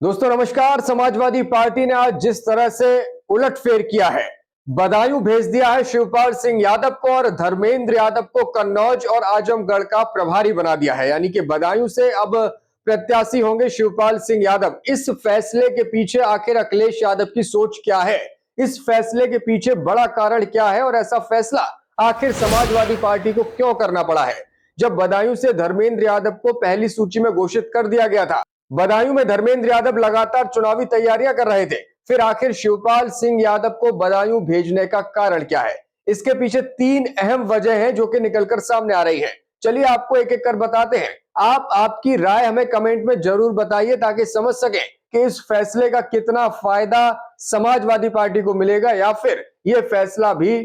दोस्तों नमस्कार। समाजवादी पार्टी ने आज जिस तरह से उलटफेर किया है, बदायूं भेज दिया है शिवपाल सिंह यादव को और धर्मेंद्र यादव को कन्नौज और आजमगढ़ का प्रभारी बना दिया है। यानी कि बदायूं से अब प्रत्याशी होंगे शिवपाल सिंह यादव। इस फैसले के पीछे आखिर अखिलेश यादव की सोच क्या है, इस फैसले के पीछे बड़ा कारण क्या है और ऐसा फैसला आखिर समाजवादी पार्टी को क्यों करना पड़ा है, जब बदायूं से धर्मेंद्र यादव को पहली सूची में घोषित कर दिया गया था। बदायूं में धर्मेंद्र यादव लगातार चुनावी तैयारियां कर रहे थे, फिर आखिर शिवपाल सिंह यादव को बदायूं भेजने का कारण क्या है? इसके पीछे तीन अहम वजह हैं जो कि निकलकर सामने आ रही है। चलिए आपको एक एक कर बताते हैं। आप आपकी राय हमें कमेंट में जरूर बताइए ताकि समझ सकें कि इस फैसले का कितना फायदा समाजवादी पार्टी को मिलेगा या फिर यह फैसला भी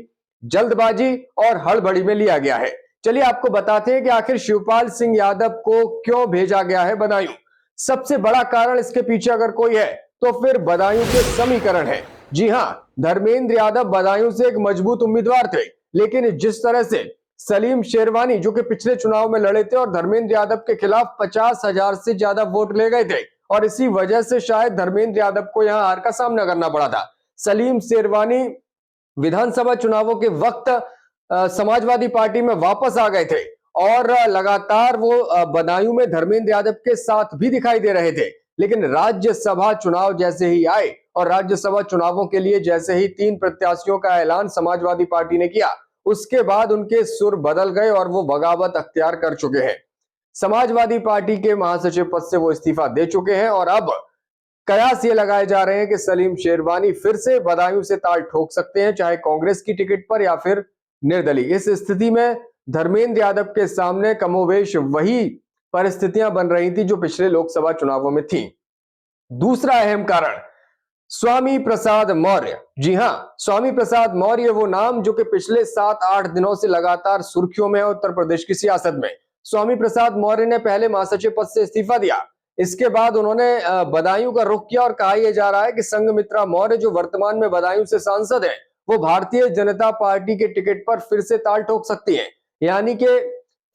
जल्दबाजी और हड़बड़ी में लिया गया है। चलिए आपको बताते हैं कि आखिर शिवपाल सिंह यादव को क्यों भेजा गया है बदायूं। सबसे बड़ा कारण इसके पीछे अगर कोई है तो फिर बदायूं के समीकरण है। जी हां, धर्मेंद्र यादव बदायूं से एक मजबूत उम्मीदवार थे, लेकिन जिस तरह से सलीम शेरवानी जो कि पिछले चुनाव में लड़े थे और धर्मेंद्र यादव के खिलाफ 50,000 से ज्यादा वोट ले गए थे और इसी वजह से शायद धर्मेंद्र यादव को यहां हार का सामना करना पड़ा था। सलीम शेरवानी विधानसभा चुनावों के वक्त समाजवादी पार्टी में वापस आ गए थे और लगातार वो बदायूं में धर्मेंद्र यादव के साथ भी दिखाई दे रहे थे। लेकिन राज्यसभा चुनाव जैसे ही आए और राज्यसभा चुनावों के लिए जैसे ही तीन प्रत्याशियों का ऐलान समाजवादी पार्टी ने किया, उसके बाद उनके सुर बदल गए और वो बगावत अख्तियार कर चुके हैं। समाजवादी पार्टी के महासचिव पद से वो इस्तीफा दे चुके हैं और अब कयास ये लगाए जा रहे हैं कि सलीम शेरवानी फिर से बदायूं से ताल ठोक सकते हैं, चाहे कांग्रेस की टिकट पर या फिर निर्दलीय। इस स्थिति में धर्मेंद्र यादव के सामने कमोवेश वही परिस्थितियां बन रही थी जो पिछले लोकसभा चुनावों में थी। दूसरा अहम कारण स्वामी प्रसाद मौर्य। जी हां, स्वामी प्रसाद मौर्य वो नाम जो कि पिछले 7-8 दिनों से लगातार सुर्खियों में है उत्तर प्रदेश की सियासत में। स्वामी प्रसाद मौर्य ने पहले महासचिव पद से इस्तीफा दिया, इसके बाद उन्होंने बदायूं का रुख किया और कहा यह जा रहा है कि संघमित्रा मौर्य जो वर्तमान में बदायूं से सांसद है, वो भारतीय जनता पार्टी के टिकट पर फिर से ताल ठोक सकती है, यानी कि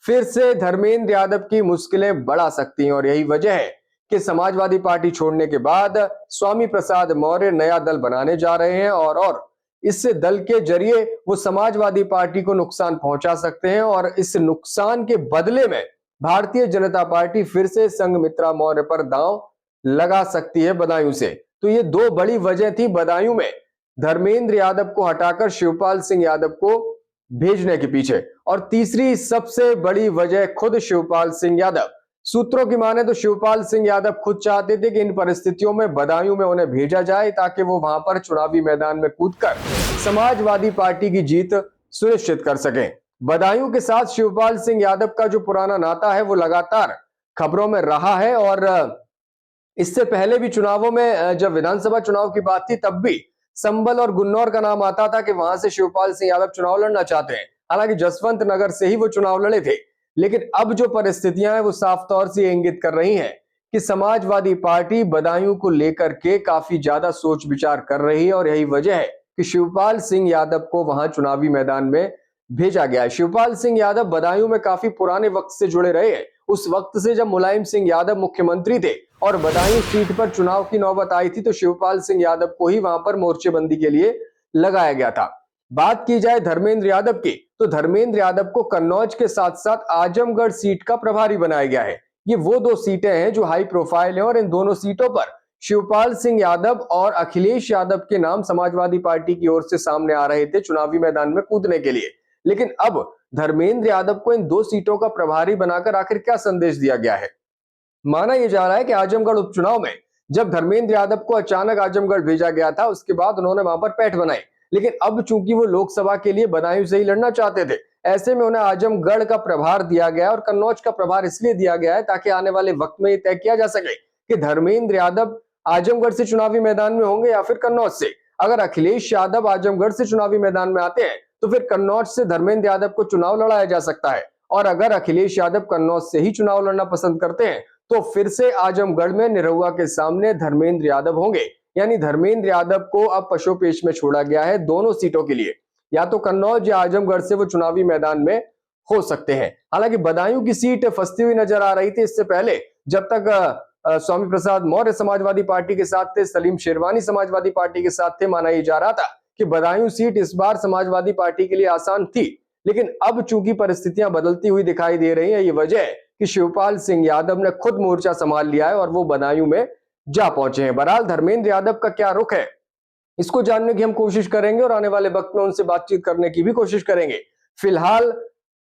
फिर से धर्मेंद्र यादव की मुश्किलें बढ़ा सकती हैं। और यही वजह है कि समाजवादी पार्टी छोड़ने के बाद स्वामी प्रसाद मौर्य नया दल बनाने जा रहे हैं और इस दल के जरिए वो समाजवादी पार्टी को नुकसान पहुंचा सकते हैं और इस नुकसान के बदले में भारतीय जनता पार्टी फिर से संघमित्रा मौर्य पर दांव लगा सकती है बदायूं से। तो ये दो बड़ी वजह थी बदायूं में धर्मेंद्र यादव को हटाकर शिवपाल सिंह यादव को भेजने के पीछे। और तीसरी सबसे बड़ी वजह खुद शिवपाल सिंह यादव। सूत्रों की माने तो शिवपाल सिंह यादव खुद चाहते थे कि इन परिस्थितियों में बदायूं में उन्हें भेजा जाए ताकि वो वहां पर चुनावी मैदान में कूदकर समाजवादी पार्टी की जीत सुनिश्चित कर सकें। बदायूं के साथ शिवपाल सिंह यादव का जो पुराना नाता है वो लगातार खबरों में रहा है और इससे पहले भी चुनावों में जब विधानसभा चुनाव की बात थी तब भी संभल और गुन्नौर का नाम आता था कि वहां से शिवपाल सिंह यादव चुनाव लड़ना चाहते हैं। हालांकि जसवंत नगर से ही वो चुनाव लड़े थे, लेकिन अब जो परिस्थितियां हैं वो साफ तौर से इंगित कर रही हैं कि समाजवादी पार्टी बदायूं को लेकर के काफी ज्यादा सोच विचार कर रही है और यही वजह है कि शिवपाल सिंह यादव को वहां चुनावी मैदान में भेजा गया है। शिवपाल सिंह यादव बदायूं में काफी पुराने वक्त से जुड़े रहे हैं, उस वक्त से जब मुलायम सिंह यादव मुख्यमंत्री थे और बदायूं सीट पर चुनाव की नौबत आई थी तो शिवपाल सिंह यादव को ही वहां पर मोर्चेबंदी के लिए लगाया गया था। बात की जाए धर्मेंद्र यादव की तो धर्मेंद्र यादव को कन्नौज के साथ साथ आजमगढ़ सीट का प्रभारी बनाया गया है। ये वो दो सीटें हैं जो हाई प्रोफाइल हैं और इन दोनों सीटों पर शिवपाल सिंह यादव और अखिलेश यादव के नाम समाजवादी पार्टी की ओर से सामने आ रहे थे चुनावी मैदान में कूदने के लिए। लेकिन अब धर्मेंद्र यादव को इन दो सीटों का प्रभारी बनाकर आखिर क्या संदेश दिया गया है? माना यह जा रहा है कि आजमगढ़ उपचुनाव में जब धर्मेंद्र यादव को अचानक आजमगढ़ भेजा गया था उसके बाद उन्होंने वहां पर पैठ बनाई, लेकिन अब चूंकि वो लोकसभा के लिए बदायूं से ही लड़ना चाहते थे, ऐसे में उन्हें आजमगढ़ का प्रभार दिया गया और कन्नौज का प्रभार इसलिए दिया गया है ताकि आने वाले वक्त में यह तय किया जा सके कि धर्मेंद्र यादव आजमगढ़ से चुनावी मैदान में होंगे या फिर कन्नौज से। अगर अखिलेश यादव आजमगढ़ से चुनावी मैदान में आते हैं तो फिर कन्नौज से धर्मेंद्र यादव को चुनाव लड़ाया जा सकता है और अगर अखिलेश यादव कन्नौज से ही चुनाव लड़ना पसंद करते हैं तो फिर से आजमगढ़ में निरहुआ के सामने धर्मेंद्र यादव होंगे। यानी धर्मेंद्र यादव को अब पशुपेश में छोड़ा गया है दोनों सीटों के लिए, या तो कन्नौज या आजमगढ़ से वो चुनावी मैदान में हो सकते हैं। हालांकि बदायूं की सीट फंसती हुई नजर आ रही थी इससे पहले, जब तक स्वामी प्रसाद मौर्य समाजवादी पार्टी के साथ थे, सलीम शेरवानी समाजवादी पार्टी के साथ थे। माना यह जा रहा था कि बदायूं सीट इस बार समाजवादी पार्टी के लिए आसान थी, लेकिन अब चूंकि परिस्थितियां बदलती हुई दिखाई दे रही हैं, ये वजह है कि शिवपाल सिंह यादव ने खुद मोर्चा संभाल लिया है और वो बदायूं में जा पहुंचे हैं। बहरहाल धर्मेंद्र यादव का क्या रुख है, इसको जानने की हम कोशिश करेंगे और आने वाले वक्त में उनसे बातचीत करने की भी कोशिश करेंगे। फिलहाल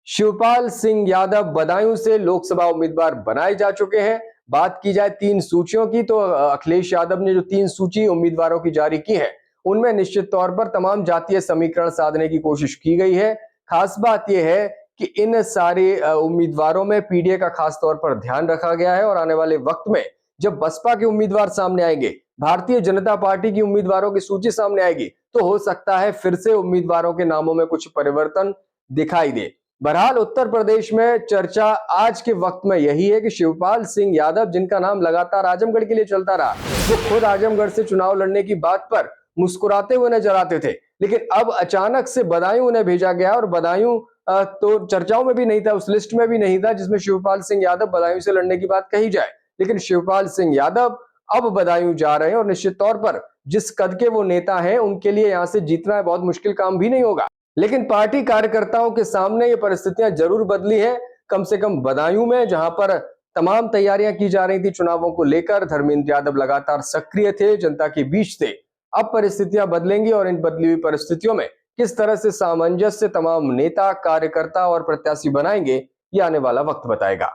शिवपाल सिंह यादव बदायूं से लोकसभा उम्मीदवार बनाए जा चुके हैं। बात की जाए 3 सूचियों की, तो अखिलेश यादव ने जो 3 सूची उम्मीदवारों की जारी की है, उनमें निश्चित तौर पर तमाम जातीय समीकरण साधने की कोशिश की गई है। खास बात यह है कि इन सारे उम्मीदवारों में पीडीए का खास तौर पर ध्यान रखा गया है और आने वाले वक्त में जब बसपा के उम्मीदवार सामने आएंगे, भारतीय जनता पार्टी की उम्मीदवारों की सूची सामने आएगी, तो हो सकता है फिर से उम्मीदवारों के नामों में कुछ परिवर्तन दिखाई दे। बहरहाल उत्तर प्रदेश में चर्चा आज के वक्त में यही है कि शिवपाल सिंह यादव, जिनका नाम लगातार आजमगढ़ के लिए चलता रहा, वो खुद आजमगढ़ से चुनाव लड़ने की बात पर मुस्कुराते हुए नजर आते थे, लेकिन अब अचानक से बदायूं उन्हें भेजा गया और बदायूं तो चर्चाओं में भी नहीं था, उस लिस्ट में भी नहीं था जिसमें शिवपाल सिंह यादव बदायूं से लड़ने की बात कही जाए। लेकिन शिवपाल सिंह यादव अब बदायूं जा रहे हैं और निश्चित तौर पर जिस कद के वो नेता हैं, उनके लिए यहां से जीतना बहुत मुश्किल काम भी नहीं होगा। लेकिन पार्टी कार्यकर्ताओं के सामने ये परिस्थितियां जरूर बदली है, कम से कम बदायूं में, जहां पर तमाम तैयारियां की जा रही थी चुनावों को लेकर। धर्मेंद्र यादव लगातार सक्रिय थे, जनता के बीच थे। अब परिस्थितियां बदलेंगी और इन बदली हुई परिस्थितियों में किस तरह से सामंजस्य तमाम नेता, कार्यकर्ता और प्रत्याशी बनाएंगे, ये आने वाला वक्त बताएगा।